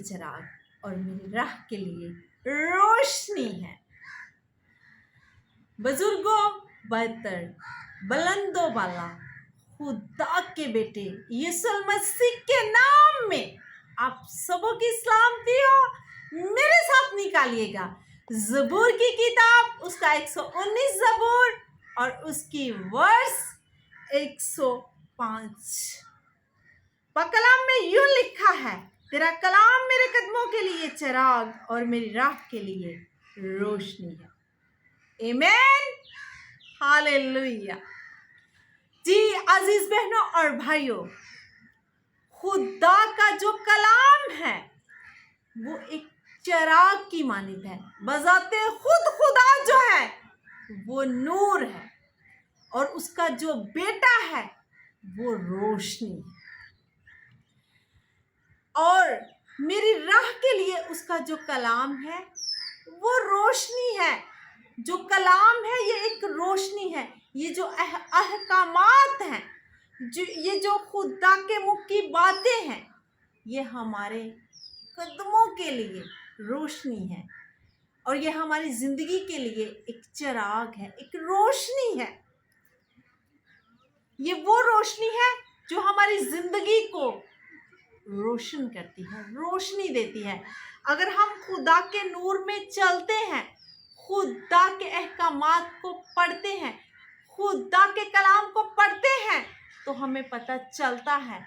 چراغ اور میری راہ کے لیے روشنی ہے۔ بزرگوں برتر بلندوں والا خدا کے بیٹے یسوع مسیح کے نام میں آپ سبوں کی سلامتی ہو۔ میرے ساتھ نکالیے گا زبور کی کتاب، اس کا 119 زبور اور اس کی ورس 105۔ کلام میں یوں لکھا ہے، تیرا کلام میرے قدموں کے لیے چراغ اور میری راہ کے لیے روشنی ہے۔ آمین، ہاللویہ۔ جی عزیز بہنوں اور بھائیوں، خدا کا جو کلام ہے وہ ایک چراغ کی مانند ہے۔ بذات خود خدا جو ہے وہ نور ہے اور اس کا جو بیٹا ہے وہ روشنی ہے، اور میری راہ کے لیے اس کا جو کلام ہے وہ روشنی ہے۔ جو کلام ہے یہ ایک روشنی ہے۔ یہ جو احکامات ہیں، یہ جو خدا کے منہ کی باتیں ہیں، یہ ہمارے قدموں کے لیے روشنی ہے اور یہ ہماری زندگی کے لیے ایک چراغ ہے، ایک روشنی ہے۔ یہ وہ روشنی ہے جو ہماری زندگی کو روشن کرتی ہے، روشنی دیتی ہے۔ اگر ہم خدا کے نور میں چلتے ہیں، خدا کے احکامات کو پڑھتے ہیں، خدا کے کلام کو پڑھتے ہیں، تو ہمیں پتہ چلتا ہے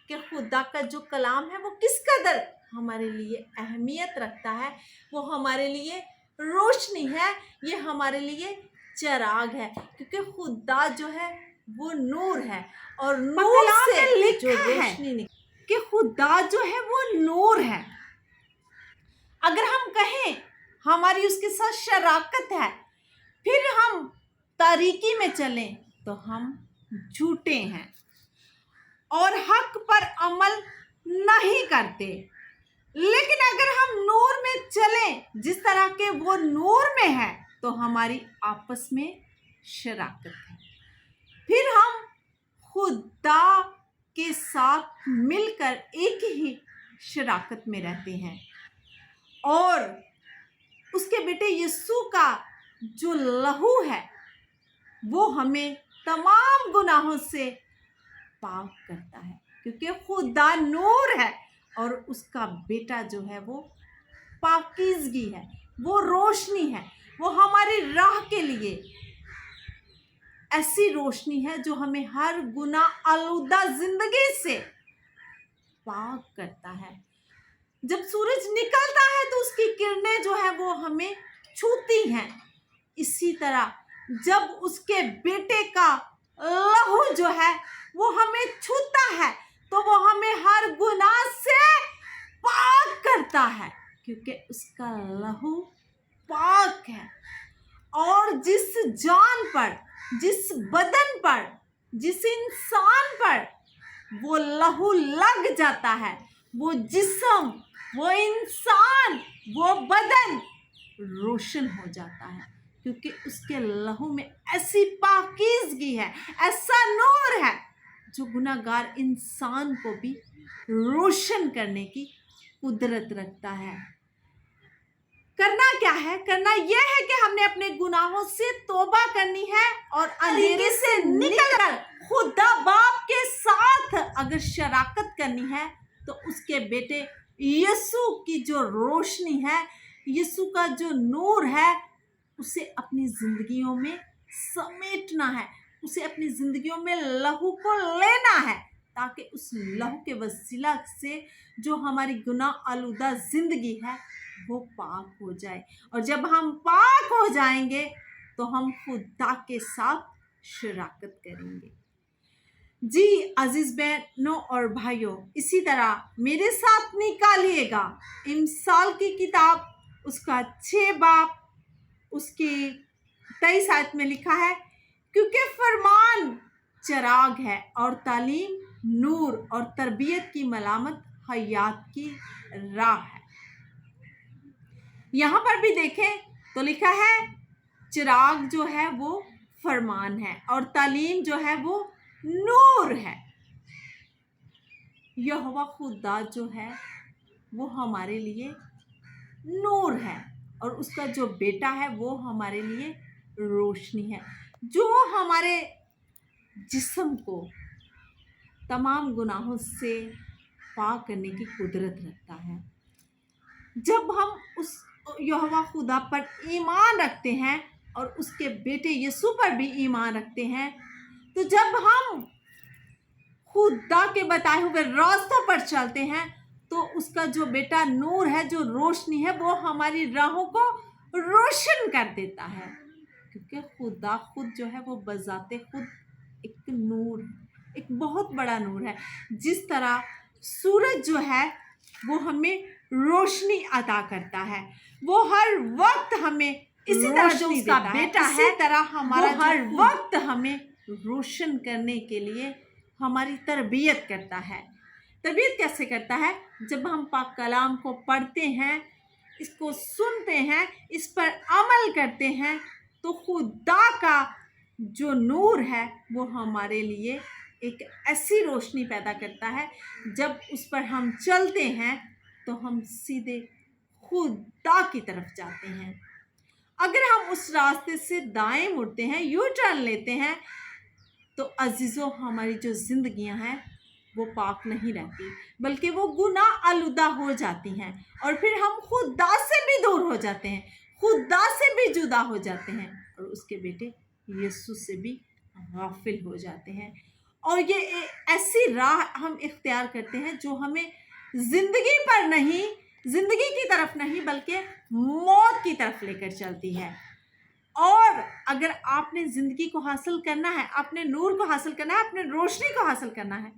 کہ خدا کا جو کلام ہے وہ کس قدر ہمارے لیے اہمیت رکھتا ہے۔ وہ ہمارے لیے روشنی ہے، یہ ہمارے لیے چراغ ہے، کیونکہ خدا جو ہے وہ نور ہے اور نور سے جو روشنی نکلتی ہے کہ خدا جو ہے وہ نور ہے۔ اگر ہم کہیں ہماری اس کے ساتھ شراکت ہے، پھر ہم تاریکی میں چلیں تو ہم جھوٹے ہیں اور حق پر عمل نہیں کرتے۔ لیکن اگر ہم نور میں چلیں جس طرح کہ وہ نور میں ہے تو ہماری آپس میں شراکت ہے، پھر ہم خدا کے ساتھ مل کر ایک ہی شراکت میں رہتے ہیں، اور اس کے بیٹے یسوع کا جو لہو ہے وہ ہمیں تمام گناہوں سے پاک کرتا ہے، کیونکہ خدا نور ہے اور اس کا بیٹا جو ہے وہ پاکیزگی ہے، وہ روشنی ہے۔ وہ ہماری راہ کے لیے ایسی روشنی ہے جو ہمیں ہر گناہ آلودہ زندگی سے پاک کرتا ہے۔ جب سورج نکلتا ہے تو اس کی کرنیں جو ہے وہ ہمیں چھوتی ہیں، اسی طرح جب اس کے بیٹے کا لہو جو ہے وہ ہمیں چھوتا ہے تو وہ ہمیں ہر گناہ سے پاک کرتا ہے، کیونکہ اس کا لہو پاک ہے۔ اور جس جان پر، جس بدن پر، جس انسان پر وہ لہو لگ جاتا ہے، وہ جسم، وہ انسان، وہ بدن روشن ہو جاتا ہے، کیونکہ اس کے لہو میں ایسی پاکیزگی ہے، ایسا نور ہے جو گناہگار انسان کو بھی روشن کرنے کی قدرت رکھتا ہے۔ کرنا کیا ہے؟ کرنا یہ ہے کہ ہم نے اپنے گناہوں سے توبہ کرنی ہے اور اندھیرے سے نکل کر خدا باپ کے ساتھ اگر شراکت کرنی ہے تو اس کے بیٹے یسوع کی جو روشنی ہے، یسوع کا جو نور ہے، اسے اپنی زندگیوں میں سمیٹنا ہے، اسے اپنی زندگیوں میں لہو کو لینا ہے، تاکہ اس لہو کے وسیلہ سے جو ہماری گناہ آلودہ زندگی ہے وہ پاک ہو جائے، اور جب ہم پاک ہو جائیں گے تو ہم خدا کے ساتھ شراکت کریں گے۔ جی عزیز بہنوں اور بھائیوں، اسی طرح میرے ساتھ نکالیے گا امثال کی کتاب، اس کا 6 باب، اس کی 23 آیت میں لکھا ہے، کیونکہ فرمان چراغ ہے اور تعلیم نور اور تربیت کی ملامت حیات کی راہ ہے۔ یہاں پر بھی دیکھیں تو لکھا ہے چراغ جو ہے وہ فرمان ہے اور تعلیم جو ہے وہ نور ہے۔ یہوہ خدا جو ہے वो हमारे लिए नूर है और उसका जो बेटा है वो हमारे लिए रोशनी है, जो हमारे जिस्म को तमाम गुनाहों से पाक करने की कुदरत रखता है। जब हम उस यहोवा खुदा पर ईमान रखते हैं और उसके बेटे यीशु पर भी ईमान रखते हैं, तो जब हम खुदा के बताए हुए रास्तों पर चलते हैं, तो उसका जो बेटा नूर है, जो रोशनी है, वो हमारी राहों को रोशन कर देता है। क्योंकि खुदा खुद जो है वो बजाते खुद एक नूर है, एक बहुत बड़ा नूर है। जिस तरह सूरज जो है वो हमें रोशनी अता करता है, वो हर वक्त हमें इसी तरह जो उसका बेटा है, इसी तरह हमारा हर वक्त हमें रोशन करने के लिए हमारी तरबियत करता है। तरबियत कैसे करता है? जब हम पाक कलाम को पढ़ते हैं, इसको सुनते हैं, इस पर अमल करते हैं, तो खुदा का जो नूर है वो हमारे लिए एक ऐसी रोशनी पैदा करता है, जब उस पर हम चलते हैं तो हम सीधे खुदा की तरफ जाते हैं। अगर हम उस रास्ते से दाएं मुड़ते हैं, यू टर्न लेते हैं, तो अजीज़ों हमारी जो ज़िंदगियां हैं वो पाक नहीं रहती, बल्कि वो गुनाह आलूदा हो जाती हैं और फिर हम खुदा से भी दूर हो जाते हैं, खुदा से भी जुदा हो जाते हैं और उसके बेटे यीशु से भी गाफिल हो जाते हैं। और ये ऐसी राह हम इख्तियार करते हैं जो हमें ज़िंदगी पर नहीं, ज़िंदगी की तरफ नहीं, बल्कि मौत की तरफ लेकर चलती है। और अगर आपने ज़िंदगी को हासिल करना है, अपने नूर को हासिल करना है, अपने रोशनी को हासिल करना है,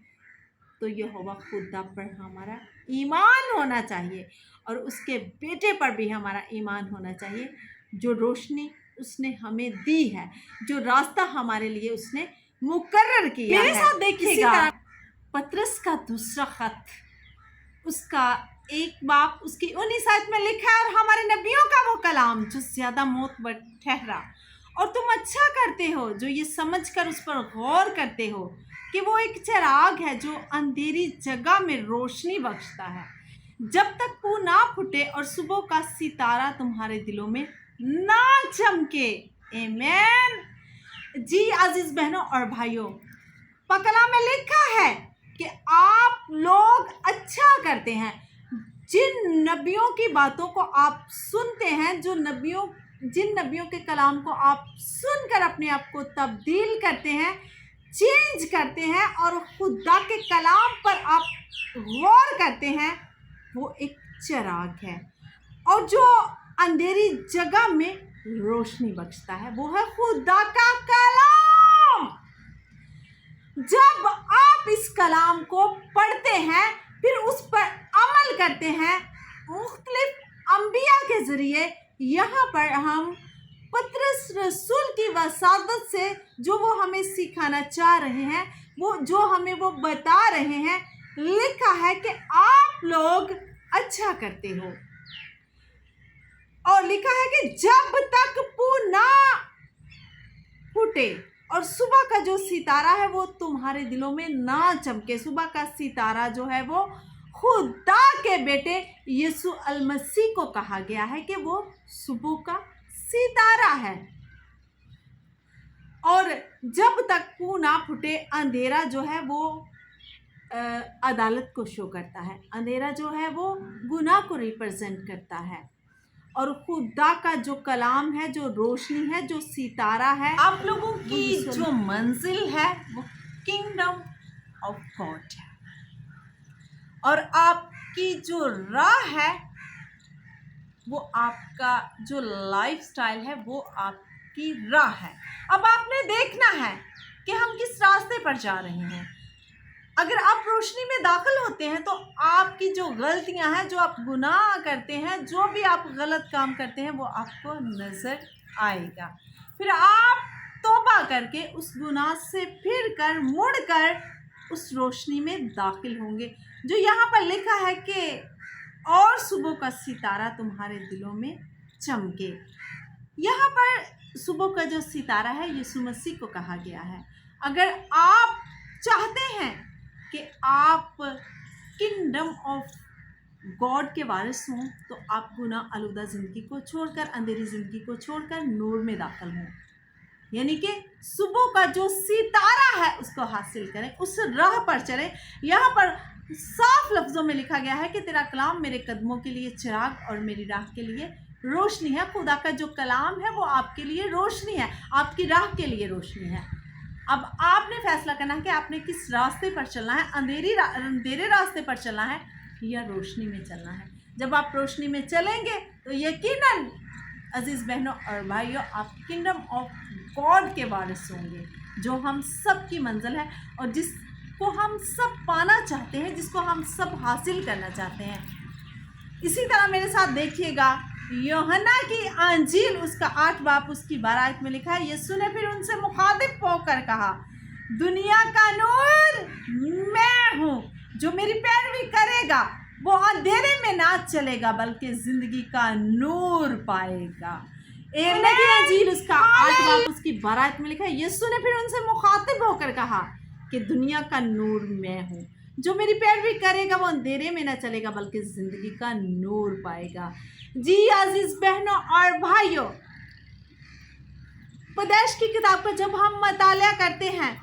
तो यहोवा खुदा पर हमारा ईमान होना चाहिए और उसके बेटे पर भी हमारा ईमान होना चाहिए, जो रोशनी उसने हमें दी है, जो रास्ता हमारे लिए उसने मुकर्रर किया है। मेरे साथ देखिएगा पतरस का दूसरा खत, उसका 1 बाब उसकी 19 आयत में लिखा है, और हमारे नबियों का वो कलाम जो ज़्यादा मोतबर ठहरा, और तुम अच्छा करते हो जो ये समझकर उस पर गौर करते हो कि वो एक चिराग है जो अंधेरी जगह में रोशनी बख्शता है, जब तक वो ना फूटे और सुबह का सितारा तुम्हारे दिलों में ना चमके। आमीन। जी अजीज बहनों और भाइयों, कलाम में लिखा है कि आप लोग अच्छा करते हैं, जिन नबियों की बातों को आप सुनते हैं, जिन नबियों के कलाम को आप सुनकर अपने आप को तब्दील करते हैं, चेंज करते हैं और खुदा के कलाम पर आप गौर करते हैं, वो एक चिराग है और जो अंधेरी जगह में रोशनी बख्शता है, वो है खुदा का कलाम। जब आप इस कलाम को पढ़ते हैं, फिर उस पर अमल करते हैं, मुख्तलिफ अंबिया के ज़रिए, यहाँ पर हम पतरस रसूल की वसादत से जो वो हमें सिखाना चाह रहे हैं, वो जो हमें वो बता रहे हैं, लिखा है कि आप लोग अच्छा करते हो, और लिखा है कि जब तक पूना ना फूटे और सुबह का जो सितारा है वो तुम्हारे दिलों में ना चमके। सुबह का सितारा जो है वो खुदा के बेटे यीशु अल मसीह को कहा गया है कि वो सुबह का सितारा है। और जब तक पू ना फूटे, अंधेरा जो है वो अदालत को शो करता है, अंधेरा जो है वो गुनाह को रिप्रेजेंट करता है, और खुदा का जो कलाम है, जो रोशनी है, जो सितारा है, आप लोगों की जो मंजिल है वो किंगडम ऑफ गॉड है, और आपकी जो राह है वो आपका जो लाइफस्टाइल है वो आपकी राह है। अब आपने देखना है कि हम किस रास्ते पर जा रहे हैं। अगर आप रोशनी में दाखिल होते हैं तो आपकी जो गलतियां हैं, जो आप गुनाह करते हैं, जो भी आप गलत काम करते हैं, वो आपको नज़र आएगा। फिर आप तौबा करके उस गुनाह से फिर कर मुड़ कर उस रोशनी में दाखिल होंगे, जो यहाँ पर लिखा है कि और सुबह का सितारा तुम्हारे दिलों में चमके। यहाँ पर सुबह का जो सितारा है यीशु मसीह को कहा गया है। अगर आप चाहते हैं कि आप किंगडम ऑफ गॉड के वारिस हों तो आप गुनाह आलूदा ज़िंदगी को छोड़कर, अंधेरी ज़िंदगी को छोड़कर नूर में दाखिल हों, यानी कि सुबह का जो सितारा है उसको हासिल करें, उस राह पर चलें। यहाँ पर साफ लफ्ज़ों में लिखा गया है कि तेरा कलाम मेरे कदमों के लिए चिराग और मेरी राह के लिए रोशनी है। खुदा का जो कलाम है वो आपके लिए रोशनी है, आपकी राह के लिए रोशनी है। अब आपने फैसला करना है कि आपने किस रास्ते पर चलना है, अंधेरे रास्ते पर चलना है या रोशनी में चलना है। जब आप रोशनी में चलेंगे तो यकीनन अजीज़ बहनों और भाइयों, आप किंगडम ऑफ गॉड के वारिस होंगे, जो हम सब की मंजिल है और जिसको हम सब पाना चाहते हैं, जिसको हम सब हासिल करना चाहते हैं। इसी तरह मेरे साथ देखिएगा, यूहन्ना की अंजील उसका 8 बाब उसकी 12 आयत में लिखा है, यीशु ने फिर उनसे मुखातिब होकर कहा, दुनिया का नूर मैं हूँ, जो मेरी पैरवी करेगा वो अंधेरे में ना चलेगा बल्कि जिंदगी का नूर पाएगा। यूहन्ना की अंजील उसका 8 बाब उसकी 12 आयत में लिखा है, यीशु ने फिर उनसे मुखातिब होकर कहा कि दुनिया का नूर मैं हूँ, जो मेरी पैरवी करेगा वो अंधेरे में ना चलेगा बल्कि ज़िंदगी का नूर पाएगा। जी अजीज़ बहनों और भाइयों, पैदाइश की किताब का जब हम मतालिया करते हैं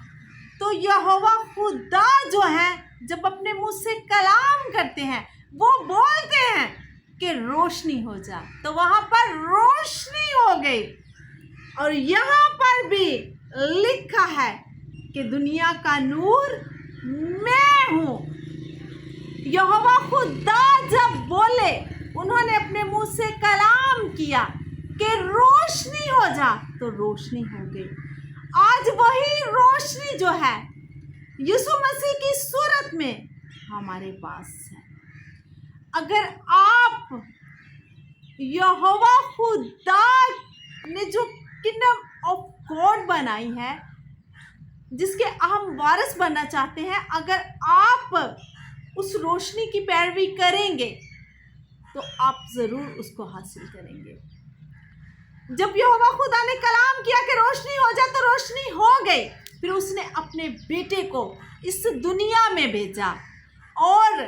तो यहोवा खुदा जो है जब अपने मुंह से कलाम करते हैं वो बोलते हैं कि रोशनी हो जा, तो वहाँ पर रोशनी हो गई। और यहाँ पर भी लिखा है कि दुनिया का नूर मैं हूँ। यहोवा खुदा जब बोले, उन्होंने अपने मुंह से कलाम किया कि रोशनी हो जा, तो रोशनी हो गई। आज वही रोशनी जो है यीशु मसीह की सूरत में हमारे पास है। अगर आप यहोवा खुदा ने जो किंगडम ऑफ गॉड बनाई है, जिसके हम वारिस बनना चाहते हैं, अगर आप उस रोशनी की पैरवी करेंगे तो आप ज़रूर उसको हासिल करेंगे। जब यहोवा खुदा ने कलाम किया कि रोशनी हो जा, तो रोशनी हो गई। फिर उसने अपने बेटे को इस दुनिया में भेजा और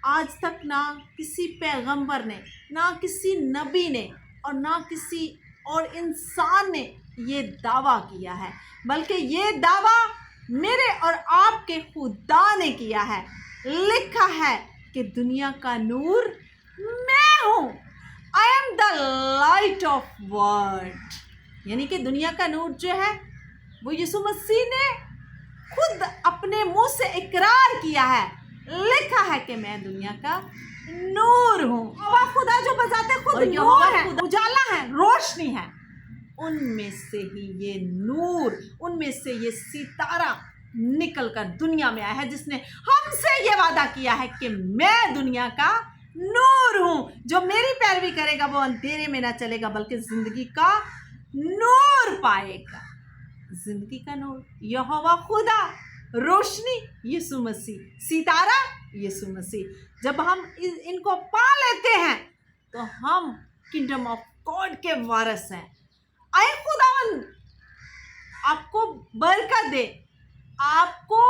आज तक ना किसी पैगंबर ने, ना किसी नबी ने और ना किसी और इंसान ने ये दावा किया है, बल्कि ये दावा मेरे और आपके खुदा ने किया है। लिखा है कि दुनिया का नूर मैं हूँ, I am the light of world, यानी कि दुनिया का नूर जो है वो यीशु मसीह ने खुद अपने मुंह से इकरार किया है। लिखा है कि मैं दुनिया का नूर हूँ। यहोवा खुदा जो बजाते खुद नूर है, उजाला है, रोशनी है, उनमें से ही ये नूर, उनमें से ये सितारा निकल कर दुनिया में आया है, जिसने हमसे ये वादा किया है कि मैं दुनिया का नूर हूँ, जो मेरी पैरवी करेगा वो अंधेरे में ना चलेगा बल्कि जिंदगी का नूर पाएगा। जिंदगी का नूर यहोवा खुदा, रोशनी यीशु मसीह, सितारा यीशु मसीह। जब हम इनको पा लेते हैं तो हम किंगडम ऑफ गॉड के वारिस हैं। आए खुदावंद आपको बरकत दे, आपको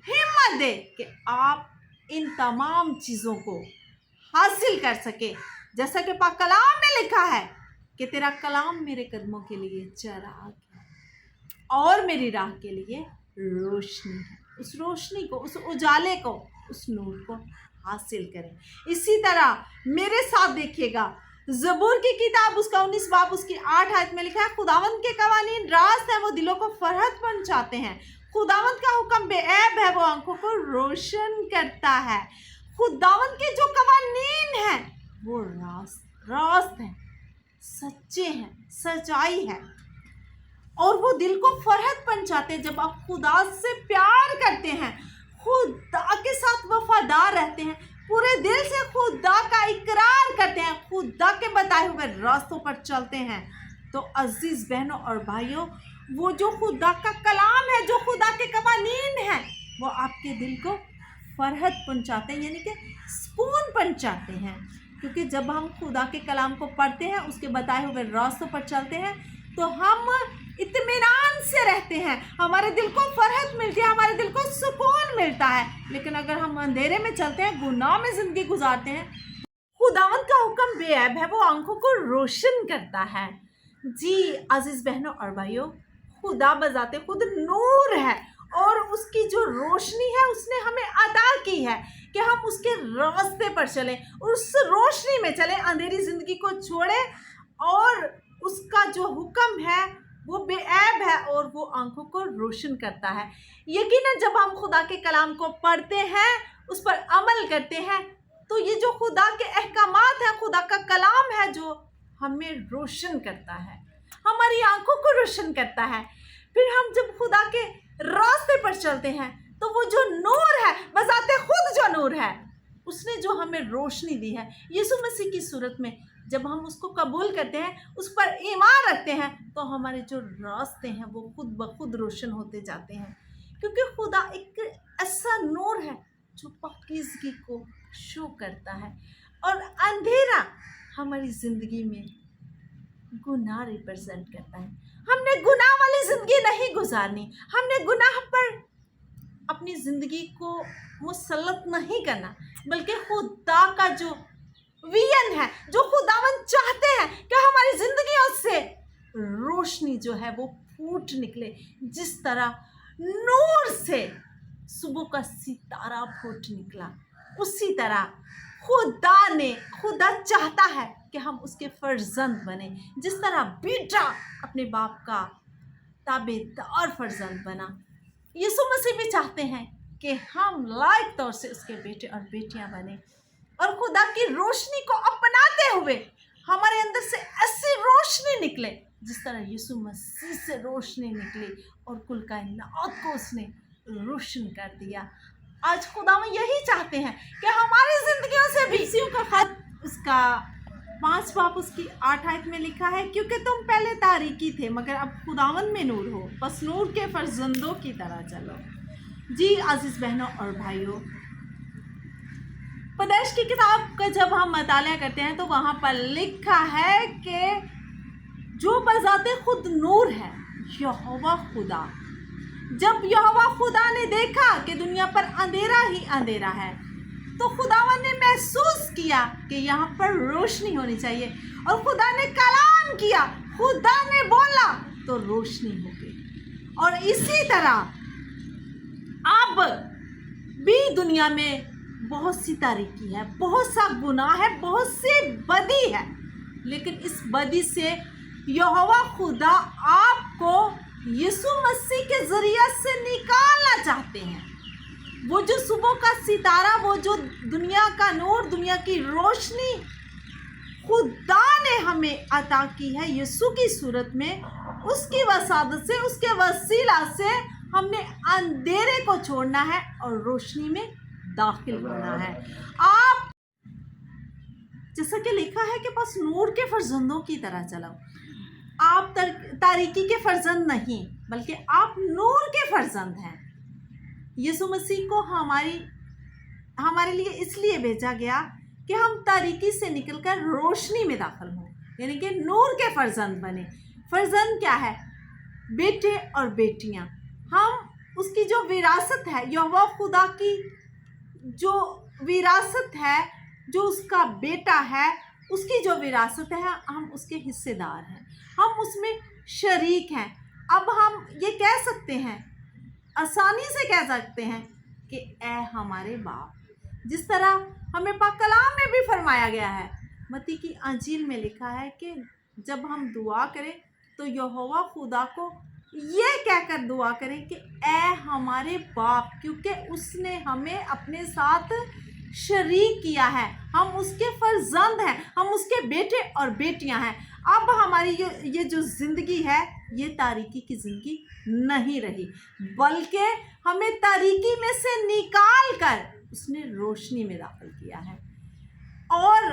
हिम्मत दे कि आप इन तमाम चीज़ों को हासिल कर सके। जैसा कि पाक कलाम में लिखा है कि तेरा कलाम मेरे कदमों के लिए चिराग है और मेरी राह के लिए रोशनी है। उस रोशनी को, उस उजाले को, उस नूर को हासिल करें। इसी तरह मेरे साथ देखिएगा, ज़बूर की किताब उसका 19 बाब उसकी 8 आयत में लिखा है, खुदावंद के कवानीन रास्त हैं, वो दिलों को फरहत पहुंचाते हैं। खुदावंद का हुक्म बेऐब है, वो आंखों को रोशन करता है। खुदावंद के जो कवानीन हैं वो रास्त हैं, सच्चे हैं, सच्चाई है और वो दिल को फरहत पहुंचाते हैं। जब आप खुदा से प्यार करते हैं, खुदा के साथ वफादार रहते हैं, पूरे दिल से खुदा का इकरार करते हैं, खुदा के बताए हुए रास्तों पर चलते हैं, तो अजीज बहनों और भाइयों, वो जो खुदा का कलाम है, जो खुदा के कवानीन हैं, वो आपके दिल को फरहत पहुंचाते हैं, यानी कि सुकून पहुंचाते हैं। क्योंकि जब हम खुदा के कलाम को पढ़ते हैं, उसके बताए हुए रास्तों पर चलते हैं, तो हम इत्मीनान से रहते हैं, हमारे दिल को फरहत मिलती है, हमारे दिल को सुकून मिलता है। लेकिन अगर हम अंधेरे में चलते हैं, गुनाह में ज़िंदगी गुजारते हैं, खुदावंद का हुक्म बेअब है, वो आंखों को रोशन करता है। जी अजीज़ बहनों और भाइयों, खुदा बजाते खुद नूर है और उसकी जो रोशनी है उसने हमें अता की है कि हम उसके रास्ते पर चलें, उस रोशनी में चलें, अंधेरी ज़िंदगी को छोड़ें। और उसका जो हुक्म है वो बेअब है और वो आंखों को रोशन करता है। यकीनन जब हम खुदा के कलाम को पढ़ते हैं, उस पर अमल करते हैं, तो ये जो खुदा के अहकामात हैं, खुदा का कलाम है, जो हमें रोशन करता है, हमारी आंखों को रोशन करता है। फिर हम जब खुदा के रास्ते पर चलते हैं तो वो जो नूर है, बजाते खुद जो नूर है, उसने जो हमें रोशनी दी है यीशु मसीह की सूरत में, जब हम उसको कबूल करते हैं, उस पर ईमान रखते हैं, तो हमारे जो रास्ते हैं वो खुद ब खुद रोशन होते जाते हैं। क्योंकि खुदा एक ऐसा नूर है जो पाकीज़गी को शो करता है और अंधेरा हमारी ज़िंदगी में गुनाह रिप्रेजेंट करता है। हमने गुनाह वाली ज़िंदगी नहीं गुजारनी, हमने गुनाह पर अपनी ज़िंदगी को मुसल्लत नहीं करना, बल्कि खुदा का जो विजन है, जो खुदावंद चाहते हैं कि हमारी ज़िंदगियों से रोशनी जो है वो फूट निकले, जिस तरह नूर से सुबह का सितारा फूट निकला, उसी तरह खुदा चाहता है कि हम उसके फर्जंद बने। जिस तरह बेटा अपने बाप का ताबेदार फर्जंद बना, यीशु मसीह भी चाहते हैं कि हम लायक तौर से उसके बेटे और बेटियां बने और खुदा की रोशनी को अपनाते हुए हमारे अंदर से ऐसी रोशनी निकले जिस तरह यीशु मसीह से रोशनी निकली और कुल कायनात को उसने रोशन कर दिया। आज खुदा में यही चाहते हैं कि हमारी ज़िंदगियों से भी। इसी का खत उसका 5 बाब उसकी 8 आयत में लिखा है, क्योंकि तुम पहले तारीकी थे मगर अब खुदावंद में नूर हो, बस नूर के फर्जंदों की तरह चलो। जी अजीज़ बहनों और भाइयों, पैदाइश की किताब का जब हम मताला करते हैं तो वहाँ पर लिखा है कि जो बजाते खुद नूर है यहोवा खुदा। जब यहोवा खुदा ने देखा कि दुनिया पर अंधेरा ही अंधेरा है, तो खुदावन ने महसूस किया कि यहाँ पर रोशनी होनी चाहिए और खुदा ने कलाम किया, खुदा ने बोला तो रोशनी हो गई। और इसी तरह अब भी दुनिया में बहुत सी तारीकी है, बहुत सा गुनाह है, बहुत सी बदी है, लेकिन इस बदी से यहोवा खुदा आपको यीशु मसीह के ज़रिए से निकालना चाहते हैं। वो जो सुबह का सितारा, वो जो दुनिया का नूर, दुनिया की रोशनी खुदा ने हमें अता की है यीशु की सूरत में, उसकी वसादत से, उसके वसीला से हमने अंधेरे को छोड़ना है और रोशनी में दाखिल होना है। आप जैसा कि लिखा है कि बस नूर के फर्जंदों की तरह चलो। आप तारीकी के फर्जंद नहीं, बल्कि आप नूर के फर्जंद हैं। यीशु मसीह को हमारे लिए इसलिए भेजा गया कि हम तारीकी से निकलकर रोशनी में दाखिल हों, यानी कि नूर के फर्जंद बने। फर्जंद क्या है? बेटे और बेटियां। हम उसकी जो विरासत है, यहोवा खुदा की जो विरासत है, जो उसका बेटा है, उसकी जो विरासत है, हम उसके हिस्सेदार हैं, हम उसमें शरीक हैं। अब हम ये कह सकते हैं, आसानी से कह सकते हैं कि ऐ हमारे बाप, जिस तरह हमें पाक कलाम में भी फरमाया गया है। मत्ती की अंजील में लिखा है कि जब हम दुआ करें तो यहोवा खुदा को ये कहकर दुआ करें कि ऐ हमारे बाप, क्योंकि उसने हमें अपने साथ शरीक किया है, हम उसके फर्जंद हैं, हम उसके बेटे और बेटियां हैं। अब हमारी ये जो ज़िंदगी है, ये तारीकी की ज़िंदगी नहीं रही, बल्कि हमें तारीकी में से निकाल कर उसने रोशनी में दाखिल किया है और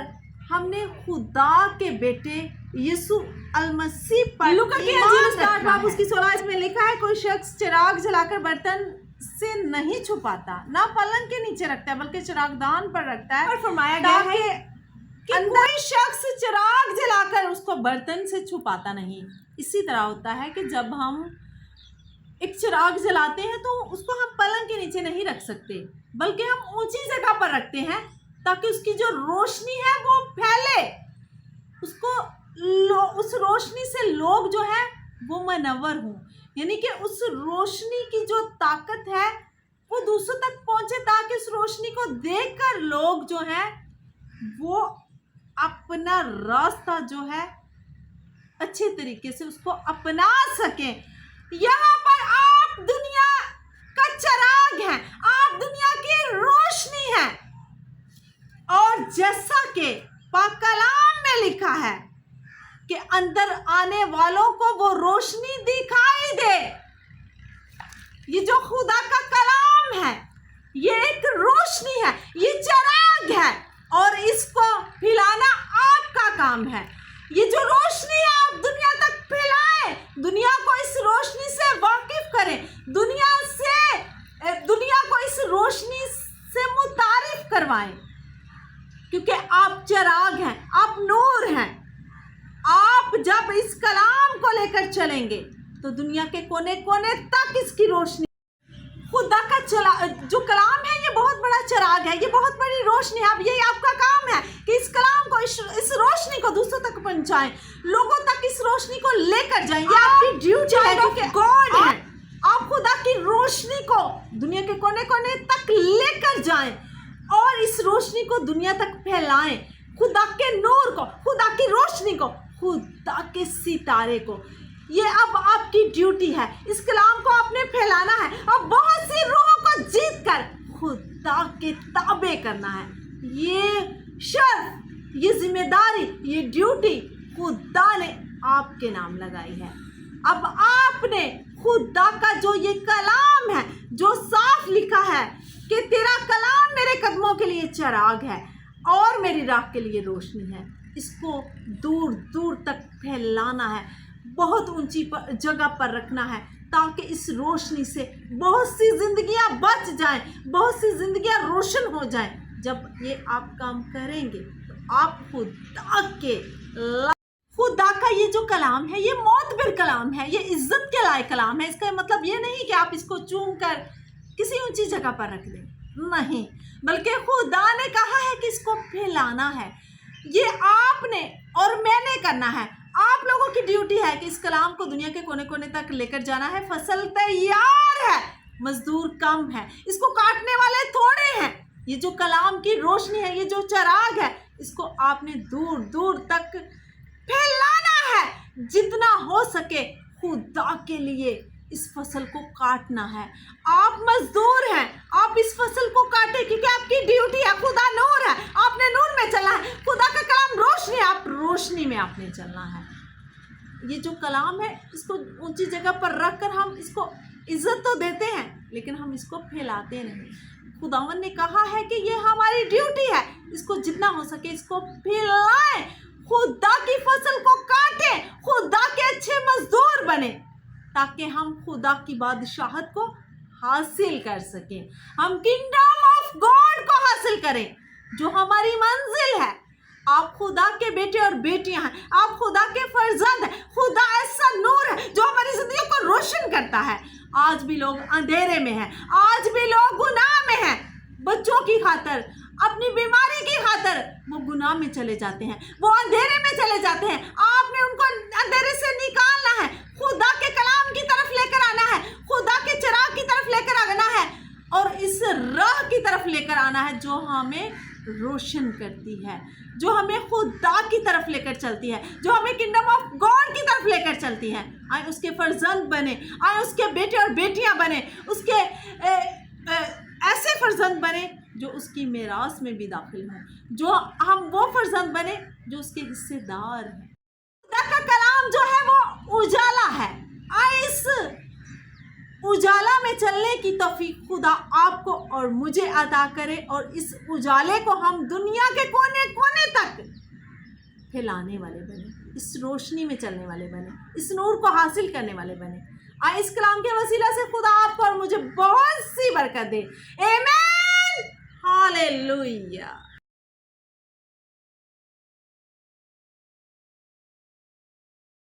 हमने खुदा के बेटे यीशु अलमसीह पर लूका की अंजील 8 बाब उसकी 16 में लिखा है, कोई शख्स चिराग जलाकर बर्तन से नहीं छुपाता, ना पलंग के नीचे रखता है, बल्कि चिरागदान पर रखता है। और फरमाया गया है कि कोई शख्स चिराग जलाकर उसको बर्तन से छुपाता नहीं, इसी तरह होता है कि जब हम एक चिराग जलाते हैं तो उसको हम पलंग के नीचे नहीं रख सकते, बल्कि हम ऊंची जगह पर रखते हैं ताकि उसकी जो रोशनी है वो फैले, उस रोशनी से लोग जो है वो मनव्वर हों, यानी कि उस रोशनी की जो ताकत है वो दूसरों तक पहुंचे, ताकि उस रोशनी को देखकर लोग जो है वो अपना रास्ता जो है अच्छे तरीके से उसको अपना सकें। यहाँ पर आप दुनिया का चिराग हैं, आप दुनिया की रोशनी हैं, और जैसा कि पाक कलाम में लिखा है कि अंदर आने वालों को वो रोशनी दिखाई दे। ये जो खुदा का कलाम है ये एक रोशनी है, ये चिराग है, और इसको फैलाना आपका काम है। ये जो रोशनी है आप दुनिया तक फैलाएं, दुनिया को इस रोशनी से वाकिफ करें, दुनिया को इस रोशनी से मुतारिफ करवाएं, क्योंकि आप चिराग हैं, आप नूर हैं। आप जब इस कलाम को लेकर चलेंगे तो दुनिया के कोने कोने तक इसकी रोशनी, खुदा का जो कलाम है ये बहुत बड़ा चिराग है, ये बहुत बड़ी रोशनी है। अब यही आपका काम है कि इस कलाम को, इस रोशनी को दूसरों तक पहुंचाएं, लोगों तक इस रोशनी को लेकर जाएं। ये आपकी ड्यूटी है, क्योंकि गॉड है। आप खुदा की रोशनी को दुनिया के कोने कोने तक लेकर जाएं और इस रोशनी को दुनिया तक फैलाएं, खुदा के नूर को, खुदा की रोशनी को, खुदा के सितारे को। ये अब आपकी ड्यूटी है, इस कलाम को आपने फैलाना है और बहुत सी रूहों को जीत कर खुदा के ताबे करना है। ये शर्फ, ये जिम्मेदारी, ये ड्यूटी खुदा ने आपके नाम लगाई है। अब आपने खुदा का जो ये कलाम है, जो साफ लिखा है कि तेरा कलाम मेरे कदमों के लिए चिराग है और मेरी राह के लिए रोशनी है, इसको दूर दूर तक फैलाना है, बहुत ऊंची जगह पर रखना है, ताकि इस रोशनी से बहुत सी जिंदगियां बच जाएं, बहुत सी जिंदगियां रोशन हो जाएं। जब ये आप काम करेंगे तो आप खुदा का ये जो कलाम है ये मोतबर कलाम है, ये इज्जत के लायक कलाम है। इसका मतलब ये नहीं कि आप इसको चूम कर किसी ऊंची जगह पर रख दें, नहीं, बल्कि खुदा ने कहा है कि इसको फैलाना है। ये आपने और मैंने करना है। आप लोगों की ड्यूटी है कि इस कलाम को दुनिया के कोने कोने तक लेकर जाना है। फसल तैयार है, मजदूर कम है, इसको काटने वाले थोड़े हैं। ये जो कलाम की रोशनी है, ये जो चिराग है, इसको आपने दूर दूर तक फैलाना है। जितना हो सके खुदा के लिए इस फसल को काटना है। आप मजदूर हैं, आप इस फसल को काटें, क्योंकि आपकी ड्यूटी है। खुदा नूर है, आपने नूर में चलना है। खुदा का कलाम रोशनी है, आप रोशनी में आपने चलना है। ये जो कलाम है इसको ऊंची जगह पर रख कर हम इसको इज्जत तो देते हैं, लेकिन हम इसको फैलाते नहीं। खुदावन ने कहा है कि ये हमारी ड्यूटी है, इसको जितना हो सके इसको फैलाएं, खुदा की फसल को काटें, खुदा के अच्छे मजदूर बने, ताकि हम खुदा की बादशाहत को हासिल कर सकें, हम किंगडम ऑफ गॉड को हासिल करें, जो हमारी मंजिल है। आप खुदा के बेटे और बेटियां हैं, आप खुदा के फर्जंद हैं। खुदा ऐसा नूर है जो हमारी जिंदगी को रोशन करता है। आज भी लोग अंधेरे में हैं, आज भी लोग गुनाह में हैं, बच्चों की खातर, अपनी बीमारी की खातर वो गुनाह में चले जाते हैं, वो अंधेरे में चले जाते हैं। आपने उनको अंधेरे से निकालना है, खुदा के कलाम की तरफ लेकर आना है, खुदा के चिराग की तरफ लेकर आना है, और इस राह की तरफ लेकर आना है जो हमें रोशन करती है, जो हमें खुदा की तरफ लेकर चलती है, जो हमें किंगडम ऑफ गॉड की तरफ लेकर चलती है। आए उसके फर्जंद बने, आए उसके बेटे और बेटियां बने, उसके ऐसे फर्जंद बने जो उसकी मेरास में भी दाखिल हों, जो हम वो फर्जंद बने जो उसके हिस्सेदार हैं। खुदा का कलाम जो है वो उजाला है। आए इस उजाला में चलने की तौफीक खुदा आपको और मुझे अता करे, और इस उजाले को हम दुनिया के कोने कोने तक फैलाने वाले बने, इस रोशनी में चलने वाले बने, इस नूर को हासिल करने वाले बने। आए इस कलाम के वसीला से खुदा आपको और मुझे बहुत सी बरकत दे। आमीन, हालेलुया।